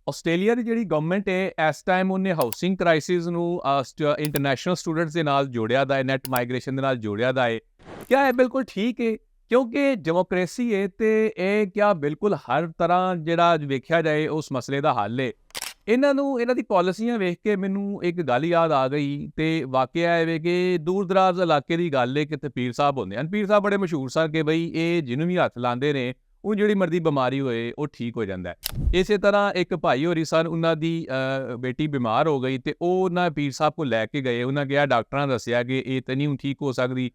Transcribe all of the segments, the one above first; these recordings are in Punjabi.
ਆਸਟ੍ਰੇਲੀਆ ਦੀ ਜਿਹੜੀ ਗਵਰਨਮੈਂਟ ਹੈ ਇਸ ਟਾਈਮ ਉਹਨੇ ਹਾਊਸਿੰਗ ਕ੍ਰਾਈਸਿਸ ਨੂੰ ਇੰਟਰਨੈਸ਼ਨਲ ਸਟੂਡੈਂਟਸ ਦੇ ਨਾਲ ਜੋੜਿਆ ਦਾ ਹੈ, ਨੈਟ ਮਾਈਗ੍ਰੇਸ਼ਨ ਦੇ ਨਾਲ ਜੋੜਿਆ ਦਾ ਹੈ। ਕਿਆ ਇਹ ਬਿਲਕੁਲ ਠੀਕ ਹੈ? ਕਿਉਂਕਿ ਡੈਮੋਕ੍ਰੇਸੀ ਹੈ ਤੇ ਇਹ ਕਿਆ ਬਿਲਕੁਲ ਹਰ ਤਰ੍ਹਾਂ ਜਿਹੜਾ ਵੇਖਿਆ ਜਾਏ ਉਸ ਮਸਲੇ ਦਾ ਹੱਲ ਹੈ। ਇਹਨਾਂ ਦੀ ਪਾਲਿਸੀਆਂ ਵੇਖ ਕੇ ਮੈਨੂੰ ਇੱਕ ਗੱਲ ਯਾਦ ਆ ਗਈ ਤੇ ਵਾਕਿਆ ਇਹ ਕਿ ਦੂਰ ਦਰਾਜ਼ ਇਲਾਕੇ ਦੀ ਗੱਲ ਹੈ ਕਿ ਪੀਰ ਸਾਹਿਬ ਹੁੰਦੇ ਹਨ। ਪੀਰ ਸਾਹਿਬ ਬੜੇ ਮਸ਼ਹੂਰ ਸਨ ਕਿ ਬਈ ਇਹ ਜਿਹਨੂੰ ਵੀ ਹੱਥ ਲਾਉਂਦੇ ਨੇ ਉਹ ਜਿਹੜੀ ਮਰਜ਼ੀ ਬਿਮਾਰੀ ਹੋਏ ਉਹ ਠੀਕ ਹੋ ਜਾਂਦਾ ਹੈ। ਇਸੇ ਤਰ੍ਹਾਂ ਇੱਕ ਭਾਈ ਹੋਰੀ ਸਨ, ਉਹਨਾਂ ਦੀ ਬੇਟੀ ਬਿਮਾਰ ਹੋ ਗਈ ਤੇ ਉਹ ਉਹਨਾਂ ਪੀਰ ਸਾਹਿਬ ਕੋਲ ਲੈ ਕੇ ਗਏ। ਉਹਨਾਂ ਕਿਹਾ ਡਾਕਟਰਾਂ ਦੱਸਿਆ ਕਿ ਇਹ ਤਾਂ ਨਹੀਂ ਠੀਕ ਹੋ ਸਕਦੀ।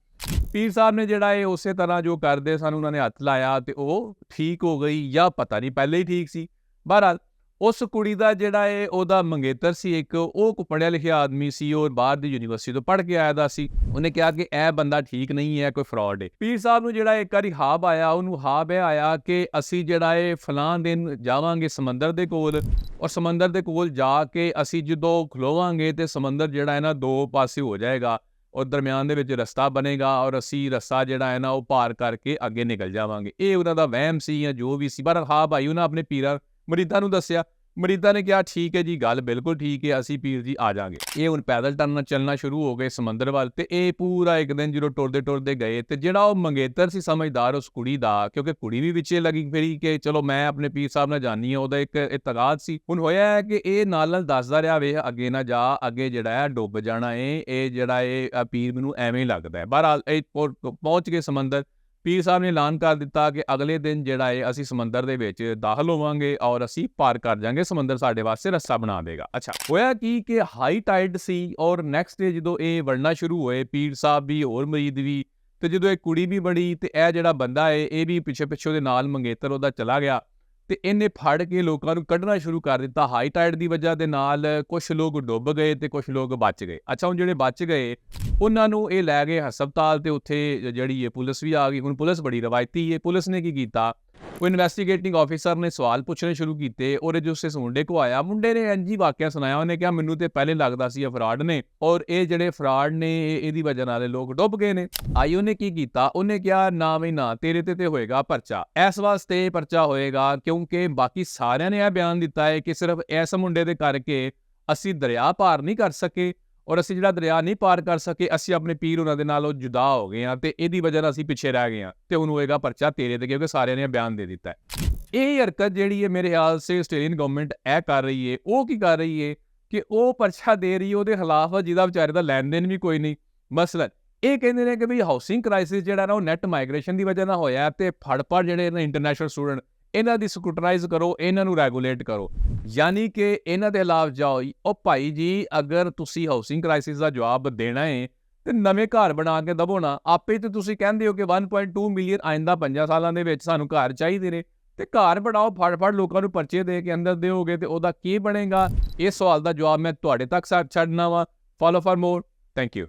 ਪੀਰ ਸਾਹਿਬ ਨੇ ਜਿਹੜਾ ਇਹ ਉਸੇ ਤਰ੍ਹਾਂ ਜੋ ਕਰਦੇ ਸਨ ਉਹਨਾਂ ਨੇ ਹੱਥ ਲਾਇਆ ਤੇ ਉਹ ਠੀਕ ਹੋ ਗਈ, ਜਾਂ ਪਤਾ ਨਹੀਂ ਪਹਿਲੇ ਹੀ ਠੀਕ ਸੀ। ਬਹਰਹਾਲ ਉਸ ਕੁੜੀ ਦਾ ਜਿਹੜਾ ਉਹਦਾ ਮੰਗੇਤਰ ਸੀ ਇੱਕ, ਉਹ ਪੜ੍ਹਿਆ ਲਿਖਿਆ ਆਦਮੀ ਸੀ, ਉਹ ਬਾਹਰ ਦੀ ਯੂਨੀਵਰਸਿਟੀ ਤੋਂ ਪੜ੍ਹ ਕੇ ਆਇਆ ਦਾ ਸੀ। ਉਹਨੇ ਕਿਹਾ ਕਿ ਇਹ ਬੰਦਾ ਠੀਕ ਨਹੀਂ ਹੈ, ਕੋਈ ਫਰਾਡ ਹੈ। ਪੀਰ ਸਾਹਿਬ ਨੂੰ ਜਿਹੜਾ ਇੱਕ ਵਾਰੀ ਹਾਬ ਆਇਆ, ਉਹਨੂੰ ਹਾਬ ਇਹ ਆਇਆ ਕਿ ਅਸੀਂ ਜਿਹੜਾ ਫਲਾਂ ਦਿਨ ਜਾਵਾਂਗੇ ਸਮੁੰਦਰ ਦੇ ਕੋਲ, ਔਰ ਸਮੁੰਦਰ ਦੇ ਕੋਲ ਜਾ ਕੇ ਅਸੀਂ ਜਦੋਂ ਖਲੋਵਾਂਗੇ ਤੇ ਸਮੁੰਦਰ ਜਿਹੜਾ ਨਾ ਦੋ ਪਾਸੇ ਹੋ ਜਾਏਗਾ ਔਰ ਦਰਮਿਆਨ ਦੇ ਵਿੱਚ ਰਸਤਾ ਬਣੇਗਾ, ਔਰ ਅਸੀਂ ਰਸਤਾ ਜਿਹੜਾ ਨਾ ਉਹ ਪਾਰ ਕਰਕੇ ਅੱਗੇ ਨਿਕਲ ਜਾਵਾਂਗੇ। ਇਹ ਉਹਨਾਂ ਦਾ ਵਹਿਮ ਸੀ ਜਾਂ ਜੋ ਵੀ ਸੀ। ਪਰ ਹਾਬ ਆਈ, ਉਹਨਾਂ ਆਪਣੇ ਪੀਰਾਂ ਮਰੀਦਾਂ ਨੂੰ ਦੱਸਿਆ। ਮਰੀਦਾਂ ਨੇ ਕਿਹਾ ਠੀਕ ਹੈ ਜੀ, ਗੱਲ ਬਿਲਕੁਲ ਠੀਕ ਹੈ, ਅਸੀਂ ਪੀਰ ਜੀ ਆ ਜਾਵਾਂਗੇ। ਇਹ ਹੁਣ ਪੈਦਲ ਚੱਲਣਾ ਸ਼ੁਰੂ ਹੋ ਗਏ ਸਮੁੰਦਰ ਵੱਲ। ਤੇ ਇਹ ਪੂਰਾ ਇੱਕ ਦਿਨ ਜਦੋਂ ਟੁਰਦੇ ਗਏ ਤੇ ਜਿਹੜਾ ਉਹ ਮੰਗੇਤਰ ਸੀ ਸਮਝਦਾਰ ਉਸ ਕੁੜੀ ਦਾ, ਕਿਉਂਕਿ ਕੁੜੀ ਵੀ ਵਿੱਚੇ ਲੱਗੀ ਫੇਰੀ ਕਿ ਚਲੋ ਮੈਂ ਆਪਣੇ ਪੀਰ ਸਾਹਿਬ ਨਾਲ ਜਾਣੀ ਆ, ਉਹਦਾ ਇੱਕ ਇਤਕਾਦ ਸੀ। ਹੁਣ ਹੋਇਆ ਹੈ ਕਿ ਇਹ ਨਾਲ ਦੱਸਦਾ ਰਿਹਾ ਵੇ ਅੱਗੇ ਨਾ ਜਾ, ਅੱਗੇ ਜਿਹੜਾ ਡੁੱਬ ਜਾਣਾ ਇਹ ਜਿਹੜਾ ਪੀਰ ਮੈਨੂੰ ਐਵੇਂ ਲੱਗਦਾ ਹੈ। ਬਹਰਹਾਲ ਇਹ ਪਹੁੰਚ ਗਏ ਸਮੁੰਦਰ। ਪੀਰ ਸਾਹਿਬ ਨੇ ਐਲਾਨ ਕਰ ਦਿੱਤਾ ਕਿ ਅਗਲੇ ਦਿਨ ਜਿਹੜਾ ਅਸੀਂ ਸਮੁੰਦਰ ਦੇ ਵਿੱਚ ਦਾਖਲ ਹੋਵਾਂਗੇ ਔਰ ਅਸੀਂ ਪਾਰ ਕਰ ਜਾਵਾਂਗੇ, ਸਮੁੰਦਰ ਸਾਡੇ ਵਾਸਤੇ ਰਸਤਾ ਬਣਾ ਦੇਗਾ। ਅੱਛਾ, ਹੋਇਆ ਕੀ ਕਿ ਹਾਈ ਟਾਈਡ ਸੀ ਔਰ ਨੈਕਸਟ ਡੇ ਜਦੋਂ ਇਹ ਵੜਨਾ ਸ਼ੁਰੂ ਹੋਏ, ਪੀਰ ਸਾਹਿਬ ਵੀ ਹੋਰ ਮਰੀਦ ਵੀ, ਤੇ ਜਦੋਂ ਇਹ ਕੁੜੀ ਵੀ ਬੜੀ ਤੇ ਇਹ ਜਿਹੜਾ ਬੰਦਾ ਇਹ ਵੀ ਪਿੱਛੇ ਉਹਦੇ ਨਾਲ ਮੰਗੇਤਰ ਉਹਦਾ ਚਲਾ ਗਿਆ ਤੇ ਇਹਨੇ ਫੜ ਕੇ ਲੋਕਾਂ ਨੂੰ ਕੱਢਣਾ ਸ਼ੁਰੂ ਕਰ ਦਿੱਤਾ। ਹਾਈ ਟਾਈਡ ਦੀ ਵਜ੍ਹਾ ਦੇ ਨਾਲ ਕੁਝ ਲੋਕ ਡੁੱਬ ਗਏ ਤੇ ਕੁਝ ਲੋਕ ਬਚ ਗਏ। ਅੱਛਾ, ਹੁਣ ਜਿਹੜੇ ਬਚ ਗਏ ਉਹਨਾਂ ਨੂੰ ਇਹ ਲੈ ਗਏ ਹਸਪਤਾਲ ਤੇ ਉੱਥੇ ਜਿਹੜੀ ਪੁਲਿਸ ਵੀ ਆ ਗਈ। ਹੁਣ ਪੁਲਿਸ ਬੜੀ ਰਵਾਇਤੀ ਹੈ। ਪੁਲਿਸ ਨੇ ਕੀ ਕੀਤਾ, ਉਹ ਇਨਵੈਸਟੀਗੇਟਿੰਗ ਆਫਿਸਰ ਨੇ ਸਵਾਲ ਪੁੱਛਣੇ ਸ਼ੁਰੂ ਕੀਤੇ। ਉਹਦੇ ਜੋ ਉਸ ਮੁੰਡੇ ਕੋ ਆਇਆ, ਮੁੰਡੇ ਨੇ ਇੰਝ ਹੀ ਵਾਕਿਆ ਸੁਣਾਇਆ। ਉਹਨੇ ਕਿਹਾ ਮੈਨੂੰ ਤੇ ਪਹਿਲੇ ਲੱਗਦਾ ਸੀ ਇਹ ਫਰਾਡ ਨੇ, ਔਰ ਇਹ ਜਿਹੜੇ ਫਰਾਡ ਨੇ ਇਹਦੀ ਵਜ੍ਹਾ ਨਾਲ ਲੋਕ ਡੁੱਬ ਗਏ ਨੇ। ਆਈ ਉਹਨੇ ਕੀ ਕੀਤਾ, ਉਹਨੇ ਕਿਹਾ ਨਾ ਵੀ ਨਾ, ਤੇਰੇ ਤੇ ਹੋਏਗਾ ਪਰਚਾ। ਇਸ ਵਾਸਤੇ ਪਰਚਾ ਹੋਏਗਾ ਕਿਉਂਕਿ ਬਾਕੀ ਸਾਰਿਆਂ ਨੇ ਇਹ ਬਿਆਨ ਦਿੱਤਾ ਹੈ ਕਿ ਸਿਰਫ ਇਸ ਮੁੰਡੇ ਦੇ ਕਰਕੇ ਅਸੀਂ ਦਰਿਆ ਪਾਰ ਨਹੀਂ ਕਰ ਸਕੇ, ਔਰ ਅਸੀਂ ਜਿਹੜਾ ਦਰਿਆ ਨਹੀਂ ਪਾਰ ਕਰ ਸਕੇ ਅਸੀਂ ਆਪਣੇ ਪੀਰ ਉਹਨਾਂ ਦੇ ਨਾਲੋਂ ਜੁਦਾ ਹੋ ਗਏ ਹਾਂ ਤੇ ਇਹਦੀ ਵਜ੍ਹਾ ਨਾਲ ਅਸੀਂ ਪਿੱਛੇ ਰਹਿ ਗਏ ਹਾਂ ਤੇ ਉਹਨੂੰ ਹੋਏਗਾ ਪਰਚਾ ਤੇਰੇ ਤੇ, ਕਿਉਂਕਿ ਸਾਰਿਆਂ ਨੇ ਬਿਆਨ ਦੇ ਦਿੱਤਾ ਹੈ। ਇਹ ਹਰਕਤ ਜਿਹੜੀ ਹੈ ਮੇਰੇ ਖਿਆਲ ਸੇ ਆਸਟ੍ਰੇਲੀਅਨ ਗਵਰਨਮੈਂਟ ਇਹ ਕਰ ਰਹੀ ਹੈ। ਉਹ ਕੀ ਕਰ ਰਹੀ ਹੈ ਕਿ ਉਹ ਪਰਚਾ ਦੇ ਰਹੀ ਹੈ ਉਹਦੇ ਖਿਲਾਫ ਜਿਹਦਾ ਵਿਚਾਰੇ ਦਾ ਲੈਣ ਦੇਣ ਵੀ ਕੋਈ ਨਹੀਂ। ਮਸਲਨ ਇਹ ਕਹਿੰਦੇ ਨੇ ਕਿ ਵੀ ਹਾਊਸਿੰਗ ਕ੍ਰਾਈਸਿਸ ਜਿਹੜਾ ਨਾ ਉਹ ਨੈਟ ਮਾਈਗ੍ਰੇਸ਼ਨ ਦੀ ਵਜ੍ਹਾ ਨਾਲ ਹੋਇਆ ਤੇ ਫੜ ਜਿਹੜੇ ਨੇ ਇੰਟਰਨੈਸ਼ਨਲ ਸਟੂਡੈਂਟ, ਇਹਨਾਂ ਦੀ ਸਕੂਟਰਾਈਜ਼ ਕਰੋ, ਇਹਨਾਂ ਨੂੰ ਰੈਗੂਲੇਟ ਕਰੋ, ਯਾਨੀ ਕਿ ਇਹਨਾਂ ਦੇ ਖਿਲਾਫ ਜਾਓ। ਉਹ ਭਾਈ ਜੀ, ਅਗਰ ਤੁਸੀਂ ਹਾਊਸਿੰਗ ਕ੍ਰਾਈਸਿਸ ਦਾ ਜਵਾਬ ਦੇਣਾ ਹੈ ਤੇ ਨਵੇਂ ਘਰ ਬਣਾ ਕੇ ਦਵੋ ਨਾ। ਆਪੇ ਤੇ ਤੁਸੀਂ ਕਹਿੰਦੇ ਹੋ ਕਿ 1.2 ਮਿਲੀਅਨ ਆਇੰਦਾ 5 ਸਾਲਾਂ ਦੇ ਵਿੱਚ ਸਾਨੂੰ ਘਰ ਚਾਹੀਦੇ ਨੇ, ਤੇ ਘਰ ਬਣਾਓ, ਫੜ ਲੋਕਾਂ ਨੂੰ ਪਰਚੇ ਦੇ ਕੇ ਅੰਦਰ ਦਿਓਗੇ ਤੇ ਉਹਦਾ ਕੀ ਬਣੇਗਾ? ਇਸ ਸਵਾਲ ਦਾ ਜਵਾਬ ਮੈਂ ਤੁਹਾਡੇ ਤੱਕ ਛੱਡਣਾ ਵਾ। Follow for more. Thank you.